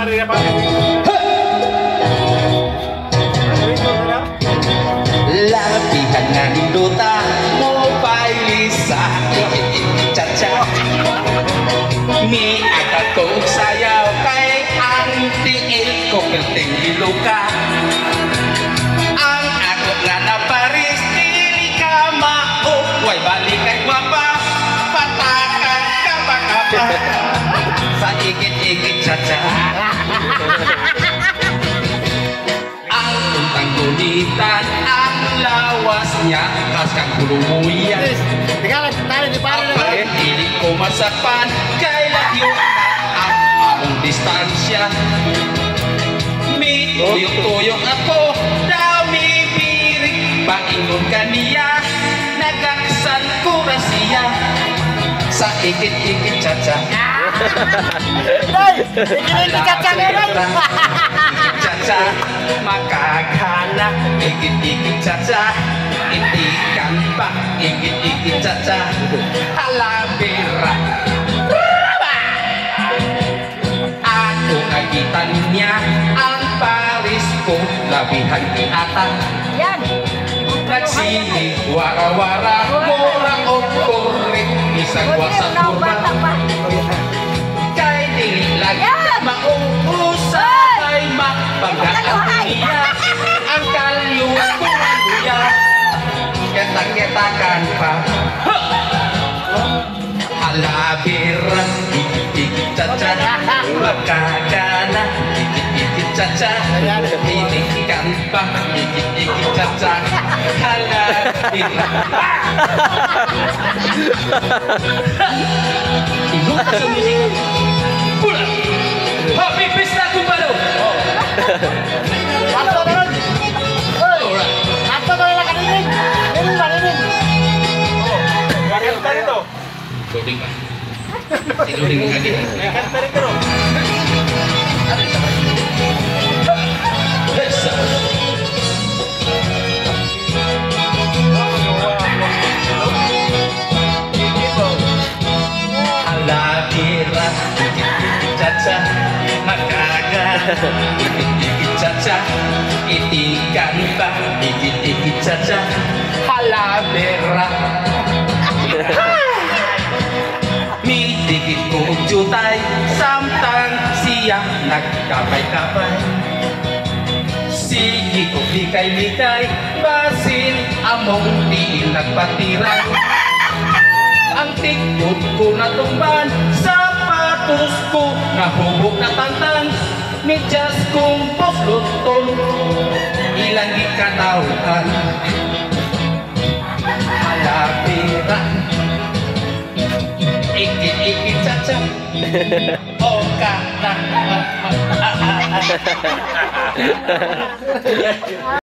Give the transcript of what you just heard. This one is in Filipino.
pare na pare. Lapihan nga hinduta mo pailisa cha-cha. Mi agad sayaw kay ang tiil ko penting biluka. Ang ako nga na Paris dili ka mauway balik kay guwapa patakan ka baka pa sa ikit-ikit cha-cha. Ang tuntang kulitan ang lawas niya kas kang kulumuyan. Tingala tayo di pare na. Hindi ko masapan kay layo ang among distansya. Mi tuyok-tuyok ako dami pirik paingon kaniya nagaksan ko na siya sa ikit-ikit cha-cha. Day, ikit-ikit cha-cha na day. Cha-cha makakala ikit-ikit cha-cha. Itikan pa ikit-ikit cha-cha halabira. Ako nakita niya ang Paris ko labihan ni ata. Yan. Nagsili wara-wara mura o korek isang wasang kurba. Kay dili lagi mauusay ay mapanggaan niya ang kalyo ko ang buya. Ketak-ketakan pa halabira ikit-ikit cha-cha makakana ikit-ikit cha-cha inikan pa ikit-ikit cha-cha halabira. Ingat sa musik pula happy pesta kumpado. Waktu turun. Alright. Waktu turun lah kalian. Ini lah ini. Oh, yang tadi tu. Loading pa. Loading lagi. Yang tadi tu. Ada siapa? Yes. Halabira ikit-ikit cha-cha makaga ikit-ikit cha-cha itikan ba ikit-ikit cha-cha halabira. Mi dikit ko jutay samtang siya nagkapay-kapay. Sige ko likay-likay basin among di nagpatiray. Ang tikot ko natumban sapatos ko nahubog na tantan medyas kong posluton ilang ikatauhan halabira ikit-ikit cha-cha o kata